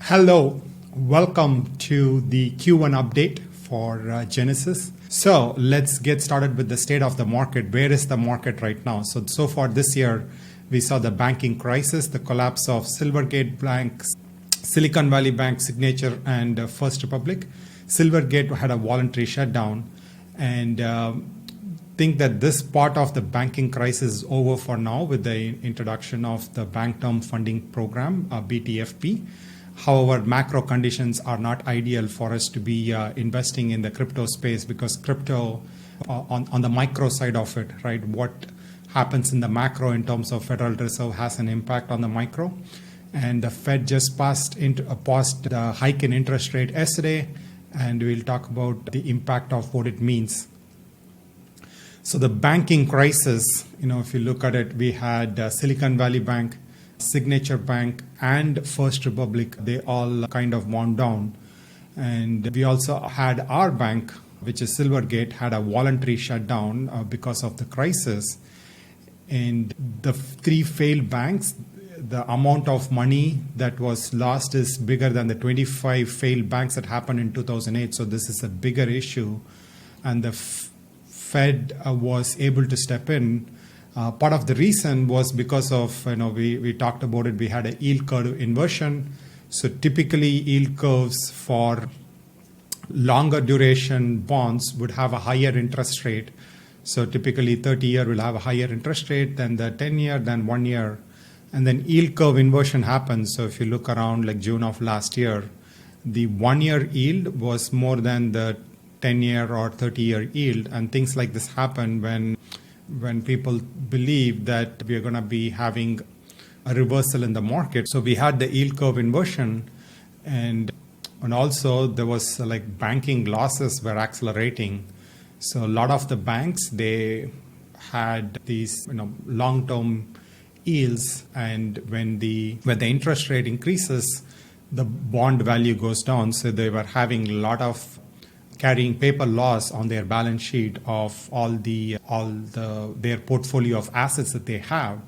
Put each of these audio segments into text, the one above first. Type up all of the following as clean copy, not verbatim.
Hello, welcome to the Q1 update for Genesis. So let's get started with the state of the market. Where is the market right now? So far this year, we saw the banking crisis, the collapse of Silvergate Bank, Silicon Valley Bank, Signature, and First Republic. Silvergate had a voluntary shutdown, and think that this part of the banking crisis is over for now with the introduction of the Bank Term Funding Program, BTFP. However, macro conditions are not ideal for us to be investing in the crypto space, because crypto, on the micro side of it, right, what happens in the macro in terms of Federal Reserve has an impact on the micro. And the Fed just paused the hike in interest rate yesterday, and we'll talk about the impact of what it means. So the banking crisis, if you look at it, we had Silicon Valley Bank, Signature Bank, and First Republic. They all kind of wound down. And we also had our bank, which is Silvergate, had a voluntary shutdown because of the crisis. And the three failed banks, the amount of money that was lost is bigger than the 25 failed banks that happened in 2008. So this is a bigger issue. And the Fed was able to step in. Part of the reason was because of, we talked about it, we had a yield curve inversion. So typically yield curves for longer duration bonds would have a higher interest rate. So typically 30-year will have a higher interest rate than the 10-year, than 1 year. And then yield curve inversion happens. So if you look around like June of last year, the 1-year yield was more than the 10-year or 30-year yield. And things like this happen when people believe that we are going to be having a reversal in the market. So we had the yield curve inversion, and also there was like banking losses were accelerating. So a lot of the banks, they had these long-term yields, and when the interest rate increases, the bond value goes down. So they were having a lot of carrying paper loss on their balance sheet of all their portfolio of assets that they have.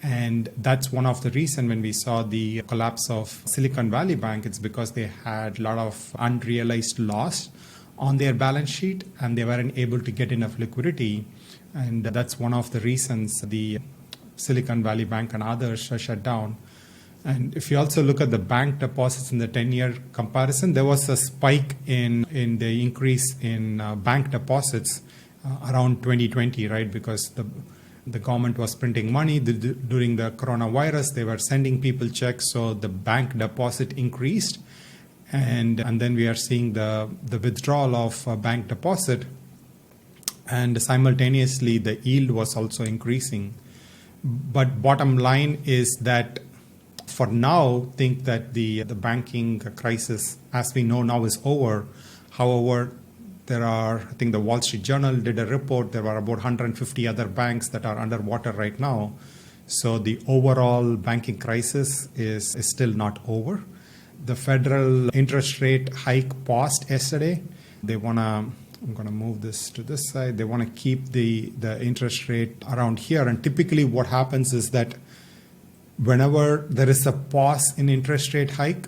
And that's one of the reasons when we saw the collapse of Silicon Valley Bank, it's because they had a lot of unrealized loss on their balance sheet and they weren't able to get enough liquidity. And that's one of the reasons the Silicon Valley Bank and others are shut down. And if you also look at the bank deposits in the 10-year comparison, there was a spike in the increase in bank deposits around 2020, right? Because the government was printing money during the coronavirus. They were sending people checks, so the bank deposit increased. And then we are seeing the withdrawal of bank deposit. And simultaneously, the yield was also increasing. But bottom line is that for now, think that the banking crisis, as we know now, is over. However, I think the Wall Street Journal did a report. There are about 150 other banks that are underwater right now. So the overall banking crisis is still not over. The federal interest rate hike paused yesterday. I'm going to move this to this side. They want to keep the interest rate around here. And typically what happens is that whenever there is a pause in interest rate hike,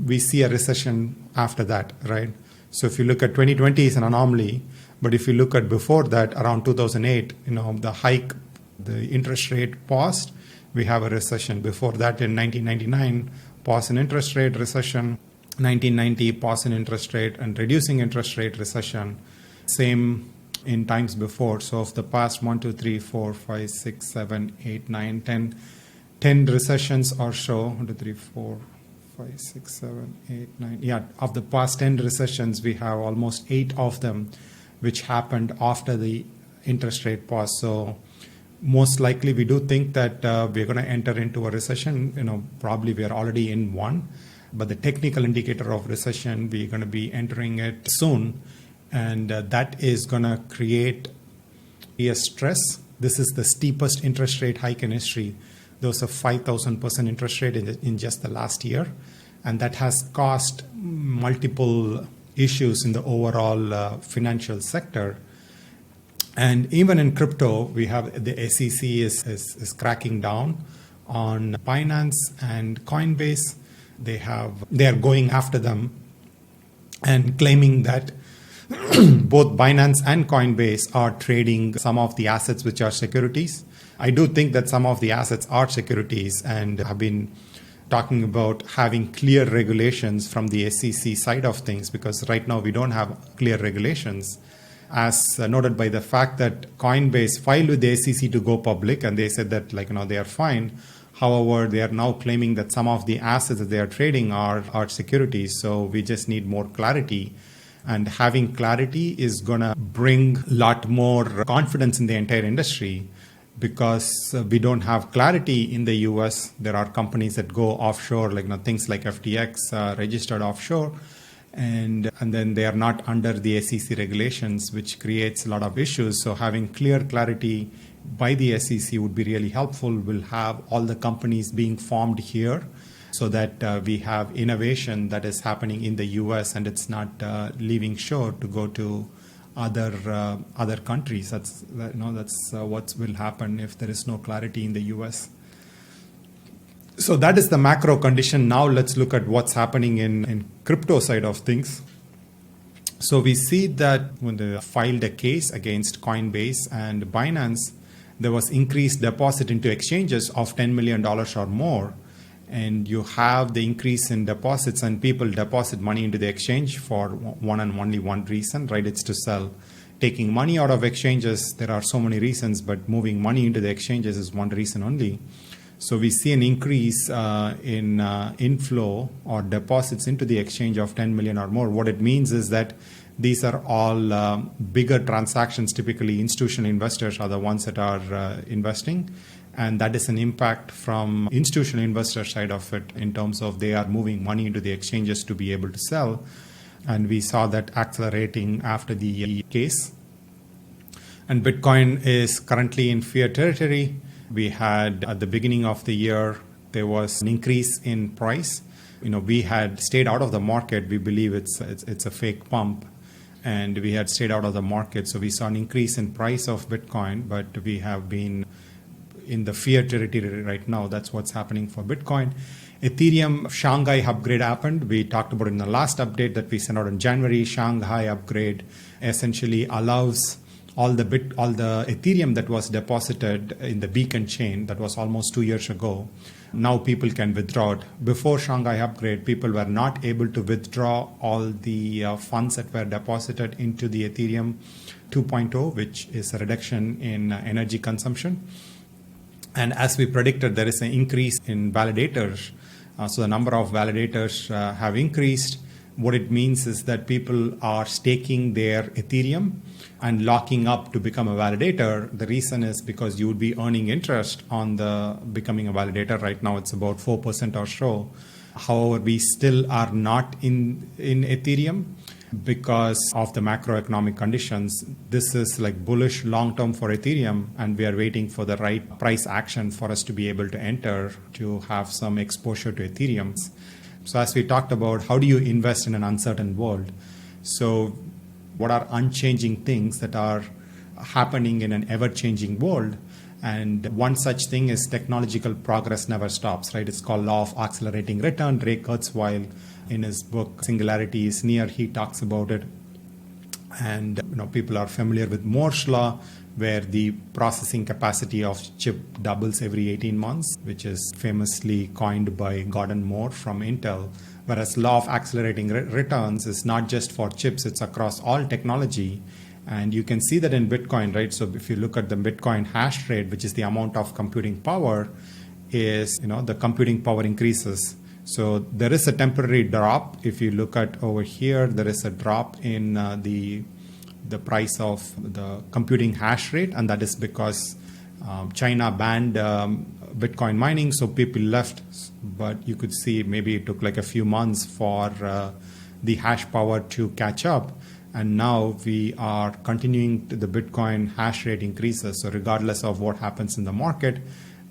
we see a recession after that, right? So if you look at 2020 is an anomaly, but if you look at before that, around 2008, the interest rate paused, we have a recession. Before that, in 1999, pause in interest rate, recession. 1990, pause in interest rate and reducing interest rate, recession. Same in times before. So of the past 1, 2, 3, 4, 5, 6, 7, 8, 9, 10 recessions or so. 1, 2, 3, 4, 5, 6, 7, 8, 9. Yeah, of the past 10 recessions, we have almost 8 of them which happened after the interest rate pause. So most likely we do think that we're going to enter into a recession. Probably we are already in one. But the technical indicator of recession, we're going to be entering it soon. And that is going to create a stress. This is the steepest interest rate hike in history. There was a 5,000% interest rate in just the last year. And that has caused multiple issues in the overall financial sector. And even in crypto, we have the SEC is cracking down on Binance and Coinbase. they are going after them and claiming that both Binance and Coinbase are trading some of the assets which are securities. I do think that some of the assets are securities, and have been talking about having clear regulations from the SEC side of things, because right now we don't have clear regulations, as noted by the fact that Coinbase filed with the SEC to go public, and they said that they are fine. However, they are now claiming that some of the assets that they are trading are securities. So we just need more clarity. And having clarity is going to bring a lot more confidence in the entire industry, because we don't have clarity in the US. There are companies that go offshore, things like FTX registered offshore, and then they are not under the SEC regulations, which creates a lot of issues. So having clear clarity by the SEC would be really helpful. We'll have all the companies being formed here, so that we have innovation that is happening in the US and it's not leaving shore to go to other countries. That's what will happen if there is no clarity in the US. So that is the macro condition. Now let's look at what's happening in crypto side of things. So we see that when they filed a case against Coinbase and Binance, there was increased deposit into exchanges of $10 million or more. And you have the increase in deposits, and people deposit money into the exchange for one and only one reason, right? It's to sell. Taking money out of exchanges, there are so many reasons, but moving money into the exchanges is one reason only. So we see an increase in inflow or deposits into the exchange of 10 million or more. What it means is that these are all bigger transactions. Typically, institutional investors are the ones that are investing. And that is an impact from institutional investor side of it, in terms of they are moving money into the exchanges to be able to sell. And we saw that accelerating after the case. And Bitcoin is currently in fear territory. We had at the beginning of the year, there was an increase in price. We had stayed out of the market. We believe it's a fake pump. And we had stayed out of the market. So we saw an increase in price of Bitcoin, but we have been in the fear territory right now. That's what's happening for Bitcoin. Ethereum Shanghai upgrade happened. We talked about it in the last update that we sent out in January. Shanghai upgrade essentially allows all the Ethereum that was deposited in the beacon chain, that was almost 2 years ago. Now people can withdraw it. Before Shanghai upgrade, people were not able to withdraw all the funds that were deposited into the Ethereum 2.0, which is a reduction in energy consumption. And as we predicted, there is an increase in validators. So the number of validators have increased. What it means is that people are staking their Ethereum and locking up to become a validator. The reason is because you would be earning interest on the becoming a validator. Right now, it's about 4% or so. However, we still are not in Ethereum because of the macroeconomic conditions. This is bullish long-term for Ethereum, and we are waiting for the right price action for us to be able to enter to have some exposure to Ethereum. So as we talked about, how do you invest in an uncertain world? So what are unchanging things that are happening in an ever-changing world? And one such thing is technological progress never stops, right? It's called law of accelerating return. Ray Kurzweil, in his book Singularity is Near, he talks about it. And people are familiar with Moore's law, where the processing capacity of chip doubles every 18 months, which is famously coined by Gordon Moore from Intel. Whereas law of accelerating returns is not just for chips, it's across all technology. And you can see that in Bitcoin, right? So if you look at the Bitcoin hash rate, which is the amount of computing power, is, the computing power increases. So there is a temporary drop. If you look at over here, there is a drop in the price of the computing hash rate, and that is because China banned Bitcoin mining, so people left. But you could see maybe it took a few months for the hash power to catch up. And now we are continuing to the Bitcoin hash rate increases. So regardless of what happens in the market,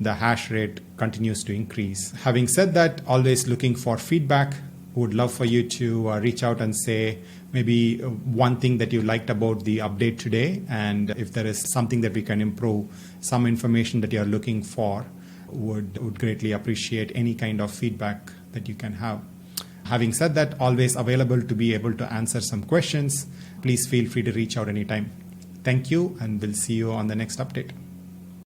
the hash rate continues to increase. Having said that, always looking for feedback. Would love for you to reach out and say maybe one thing that you liked about the update today, and if there is something that we can improve, some information that you're looking for, would greatly appreciate any kind of feedback that that you can have. Having said that, always available to be able to answer some questions. Please feel free to reach out anytime. Thank you, and we'll see you on the next update.